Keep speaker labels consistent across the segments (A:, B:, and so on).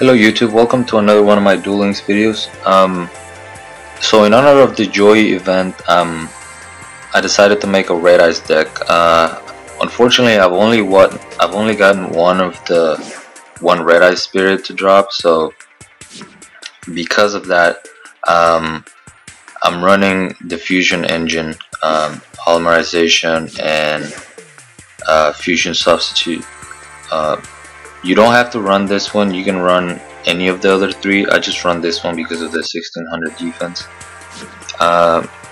A: Hello YouTube, welcome to another one of my Duel Links videos. So in honor of the Joy event, I decided to make a Red Eyes deck. Unfortunately, I've only gotten one of the Red Eyes Spirit to drop. So because of that, I'm running the Fusion engine, polymerization, and Fusion substitute. You don't have to run this one, you can run any of the other three. I just run this one because of the 1600 defense.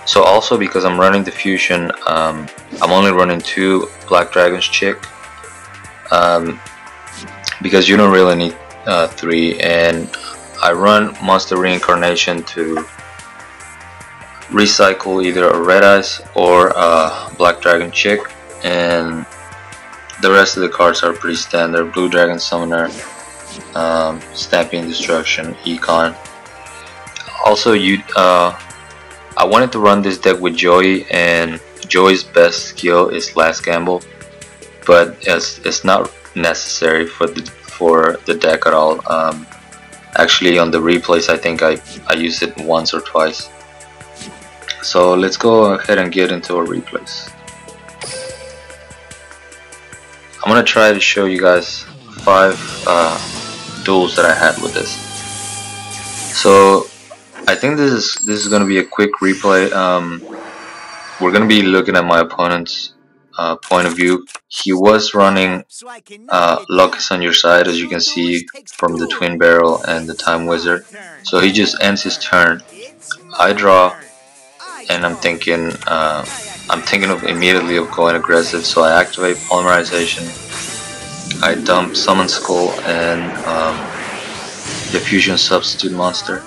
A: So also because I'm running the Fusion, I'm only running 2 Black Dragons Chick, because you don't really need 3, and I run Monster Reincarnation to recycle either a Red Eyes or a Black Dragon Chick, and the rest of the cards are pretty standard. Blue Dragon Summoner, Stamping Destruction, Econ. Also, I wanted to run this deck with Joey, and Joey's best skill is Last Gamble, but it's not necessary for the deck at all. Actually, on the replays, I think I used it once or twice. So let's go ahead and get into our replays. I'm gonna try to show you guys 5 duels that I had with this. So I think this is gonna be a quick replay. We're gonna be looking at my opponent's point of view. He was running Luck is on your side, as you can see from the Twin Barrel and the Time Wizard. So he just ends his turn. I draw, and I'm thinking of immediately of going aggressive, so I activate Polymerization, I dump Summon Skull and the Fusion Substitute monster,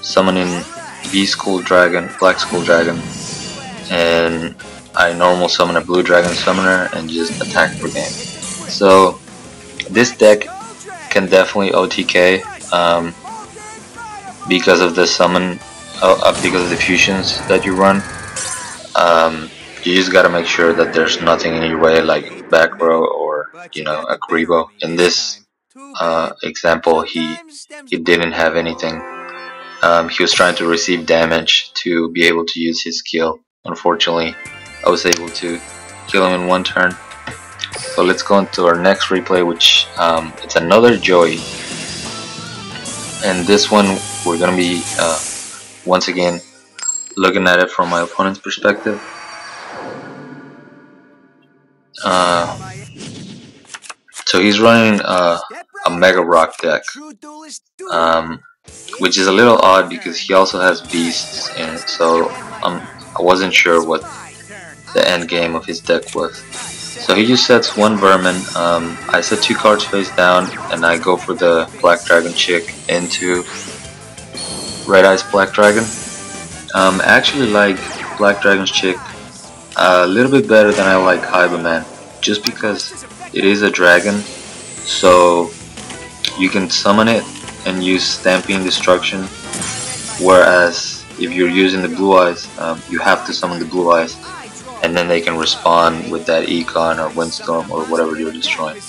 A: summoning V-Skull Dragon, Black Skull Dragon, and I normal summon a Blue Dragon Summoner and just attack for game. So this deck can definitely OTK because of the summon, because of the fusions that you run. You just gotta make sure that there's nothing in your way, like back row or a Grebo. In this example, he didn't have anything. He was trying to receive damage to be able to use his skill. Unfortunately, I was able to kill him in 1 turn. So let's go into our next replay, which it's another Joey, and this one we're gonna be once again looking at it from my opponent's perspective. So he's running a Mega Rock deck, which is a little odd because he also has beasts in it, so I wasn't sure what the end game of his deck was. So he just sets 1 Vermin. I set 2 cards face down, and I go for the Black Dragon Chick into Red Eyes Black Dragon. I actually like Black Dragon's Chick a little bit better than I like Hyberman, just because it is a dragon, so you can summon it and use Stamping Destruction, whereas if you're using the Blue Eyes, you have to summon the Blue Eyes, and then they can respond with that Econ or Windstorm or whatever you're destroying.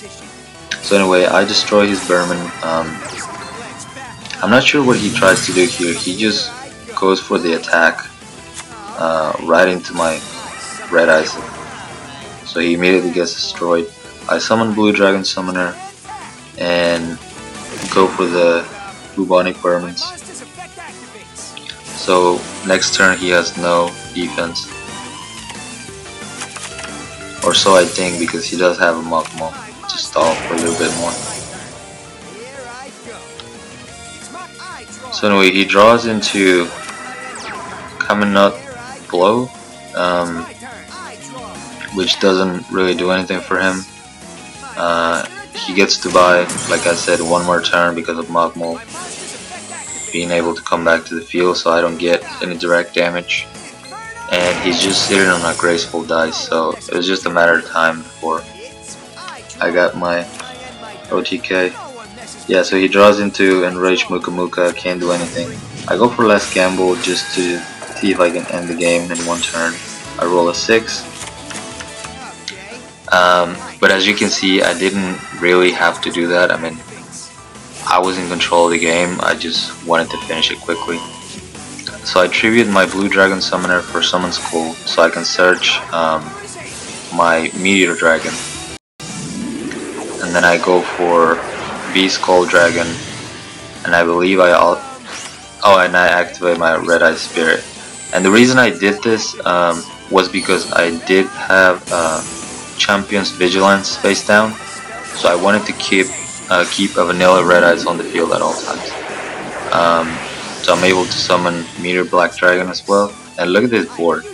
A: So anyway, I destroy his Vermin. I'm not sure what he tries to do here. He just goes for the attack right into my Red Eyes, so he immediately gets destroyed. I summon Blue Dragon Summoner and go for the Bubonic Vermins. So next turn he has no defense, or so I think, because he does have a Magma to stall for a little bit more. So anyway, he draws into Caminut Blow, which doesn't really do anything for him. He gets to buy, like I said, 1 more turn because of Magma being able to come back to the field, so I don't get any direct damage. And he's just sitting on a graceful dice, so it was just a matter of time before I got my OTK. Yeah, so he draws into Enraged Muka Muka, can't do anything. I go for Last Gamble just to see if I can end the game in 1 turn. I roll a 6. But as you can see, I didn't really have to do that. I mean, I was in control of the game. I just wanted to finish it quickly. So I tribute my Blue Dragon Summoner for Summon Skull so I can search my Meteor Dragon. And then I go for V Skull Dragon, and I believe and I activate my Red Eye Spirit. And the reason I did this was because I did have Champion's Vigilance face down, so I wanted to keep a vanilla Red Eyes on the field at all times. So I'm able to summon Meteor Black Dragon as well. And look at this board,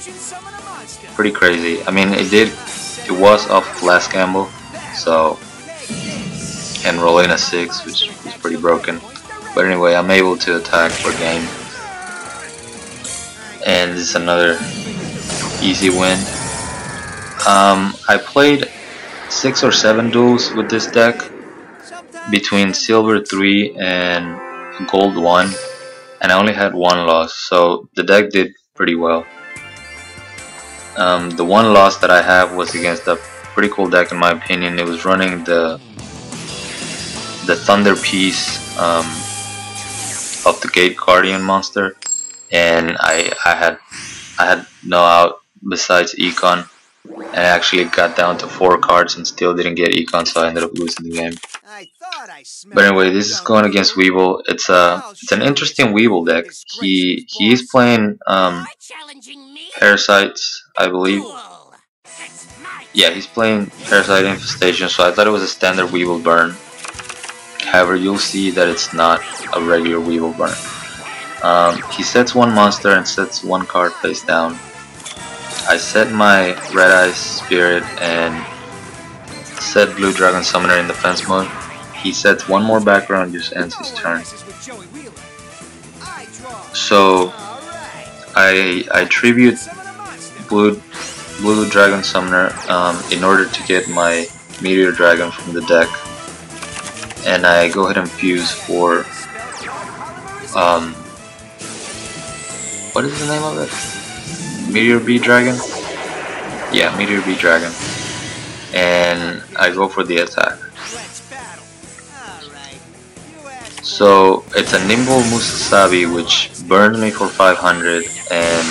A: pretty crazy. I mean, it was off last gamble, so, and roll in a 6, which was pretty broken. But anyway, I'm able to attack for game, and this is another easy win. I played 6 or 7 duels with this deck between Silver 3 and Gold 1, and I only had 1 loss, so the deck did pretty well. The 1 loss that I have was against a pretty cool deck in my opinion. It was running the Thunder Piece of the Gate Guardian monster, and I had no out besides Econ, and I actually got down to 4 cards and still didn't get Econ, so I ended up losing the game. But anyway, this is going against Weevil. It's an interesting Weevil deck. He is playing Parasites, I believe. Yeah, he's playing Parasite Infestation, so I thought it was a standard Weevil burn. However, you'll see that it's not a regular Weevil burn. He sets 1 monster and sets 1 card face down. I set my Red Eyes Spirit and set Blue Dragon Summoner in defense mode. He sets 1 more background, just ends his turn. So I tribute Blue Dragon Summoner in order to get my Meteor Dragon from the deck, and I go ahead and fuse for what is the name of it? Meteor B Dragon? Yeah, Meteor B Dragon. And I go for the attack. So it's a Nimble Musasabi which burns me for 500 and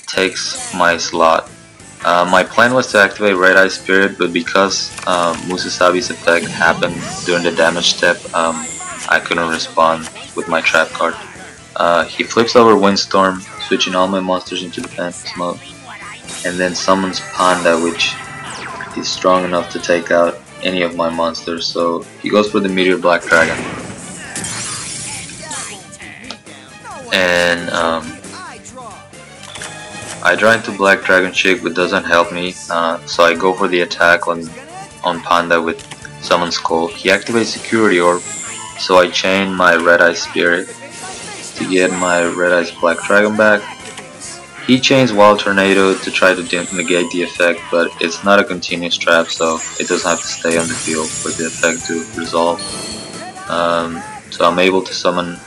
A: takes my slot. My plan was to activate Red Eye Spirit, but because Musasabi's effect happened during the damage step, I couldn't respond with my trap card. He flips over Windstorm, switching all my monsters into defense mode, and then summons Panda, which is strong enough to take out any of my monsters, so he goes for the Meteor Black Dragon. And I draw into Black Dragon Chick, but doesn't help me, so I go for the attack on Panda with Summon Skull. He activates Security Orb, so I chain my Red Eye Spirit to get my Red Eyes Black Dragon back. He chains Wild Tornado to try to negate the effect, but it's not a continuous trap, so it doesn't have to stay on the field for the effect to resolve. So I'm able to summon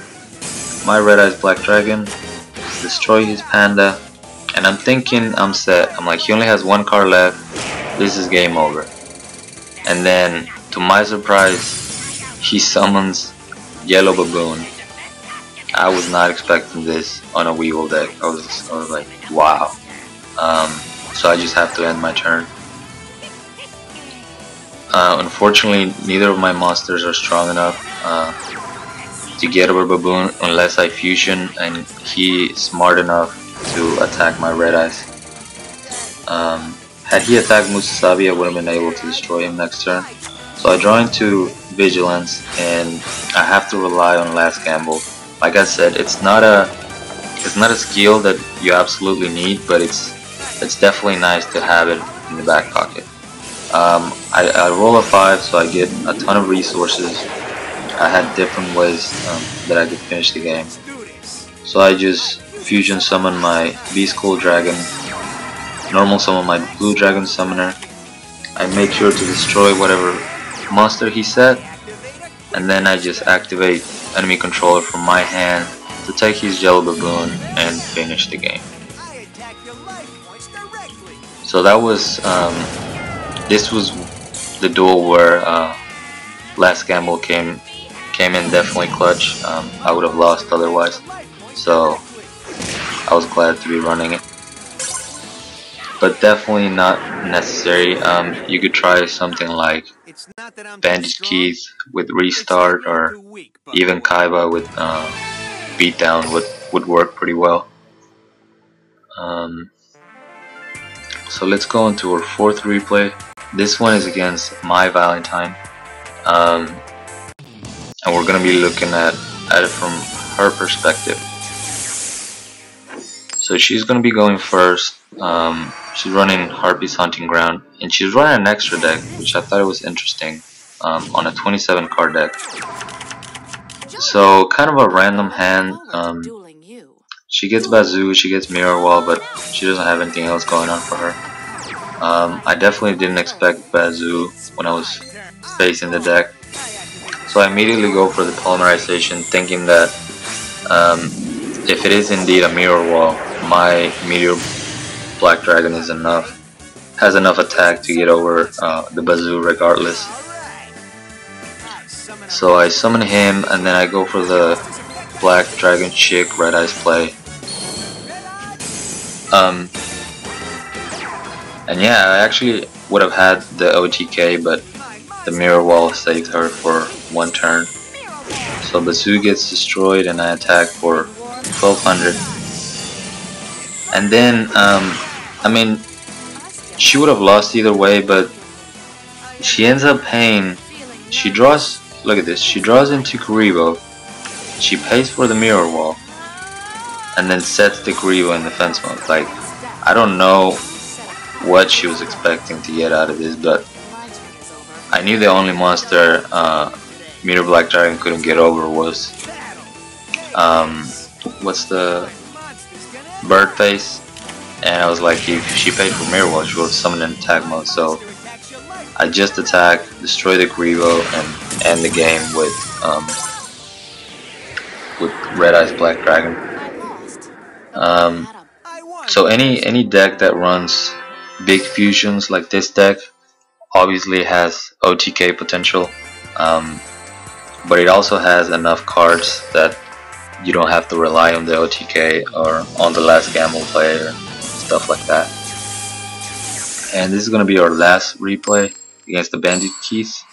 A: my Red Eyes Black Dragon, destroy his Panda, and I'm thinking I'm set. I'm like, he only has 1 card left, this is game over. And then, to my surprise, he summons Yellow Baboon. I was not expecting this on a Weevil deck. I was like, wow. So I just have to end my turn. Unfortunately, neither of my monsters are strong enough to get over Baboon unless I fusion, and he is smart enough to attack my Red Eyes. Had he attacked Musasabi, I would have been able to destroy him next turn. So I draw into Vigilance, and I have to rely on Last Gamble. Like I said, it's not a skill that you absolutely need, but it's definitely nice to have it in the back pocket. I roll a 5, so I get a ton of resources. I had different ways that I could finish the game. So I just fusion summon my Beast Skull Dragon, normal summon my Blue Dragon Summoner. I make sure to destroy whatever monster he set, and then I just activate Enemy Controller from my hand to take his Yellow Baboon and finish the game. So that was this was the duel where Last Gamble came came in definitely clutch. I would have lost otherwise, so I was glad to be running it. But definitely not necessary. You could try something like Bandage Keys with Restart, or even Kaiba with Beatdown would work pretty well. So let's go into our fourth replay. This one is against My Valentine, and we're gonna be looking at it from her perspective. So she's gonna be going first. She's running Harpy's Hunting Ground, and she's running an extra deck, which I thought it was interesting, on a 27 card deck. So kind of a random hand. She gets Bazoo, she gets Mirror Wall, but she doesn't have anything else going on for her. I definitely didn't expect Bazoo when I was facing the deck, so I immediately go for the Polymerization, thinking that if it is indeed a Mirror Wall, my Meteor Black Dragon has enough attack to get over the Bazoo regardless. So I summon him, and then I go for the Black Dragon Chick Red Eyes play. And yeah, I actually would have had the OTK, but the Mirror Wall saved her for one turn. So Bazoo gets destroyed, and I attack for 1200. And then, I mean, she would have lost either way, but she ends up paying. She draws. Look at this. She draws into Kuribo. She pays for the Mirror Wall, and then sets the Kuribo in defense mode. Like, I don't know what she was expecting to get out of this, but I knew the only monster Meteor Black Dragon couldn't get over was what's the Bird Face, and I was like, if she paid for Mirror Wall, she would have summoned in attack mode. So I just attack, destroy the Grivo, and end the game with Red Eyes Black Dragon. So any deck that runs big fusions like this deck obviously has OTK potential, but it also has enough cards that you don't have to rely on the OTK or on the last gamble play or stuff like that. And this is going to be our last replay against the Bandit Keys.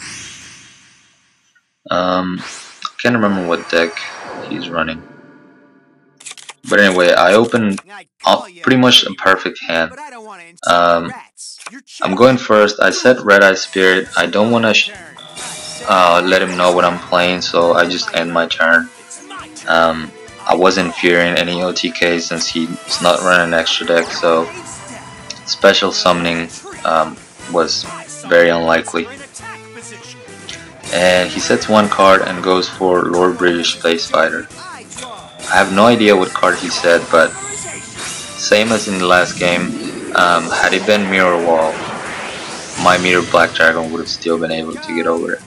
A: I can't remember what deck he's running, but anyway, I opened pretty much a perfect hand. I'm going first. I set Red Eye Spirit. I don't want to let him know what I'm playing, so I just end my turn. I wasn't fearing any OTK since he's not running an extra deck, so special summoning was very unlikely. And he sets one card and goes for Lord British Space Fighter. I have no idea what card he said, but same as in the last game, had it been Mirror Wall, my Meteor Black Dragon would have still been able to get over it.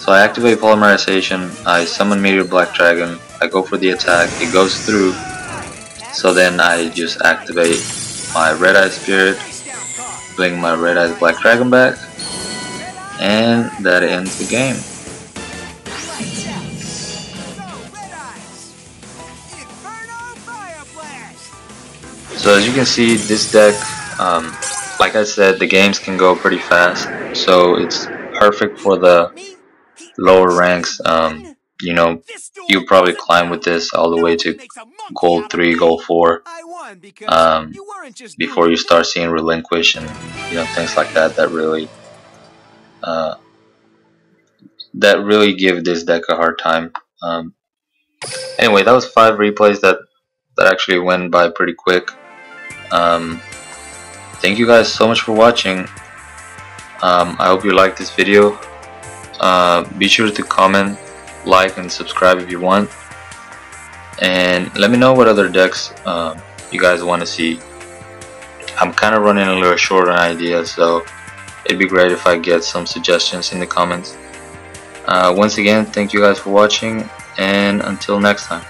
A: So I activate Polymerization, I summon Meteor Black Dragon, I go for the attack, it goes through, so then I just activate my Red Eye Spirit, bring my Red Eyes Black Dragon back, and that ends the game. So as you can see, this deck, like I said, the games can go pretty fast, so it's perfect for the lower ranks. You know, you probably climb with this all the way to gold 3, gold 4, before you start seeing Relinquish and things like that that really give this deck a hard time. Anyway, that was 5 replays that actually went by pretty quick. Thank you guys so much for watching. I hope you liked this video. Be sure to comment, like, and subscribe if you want, and let me know what other decks you guys want to see. I'm kind of running a little short on ideas, so it'd be great if I get some suggestions in the comments. Once again, thank you guys for watching, and until next time.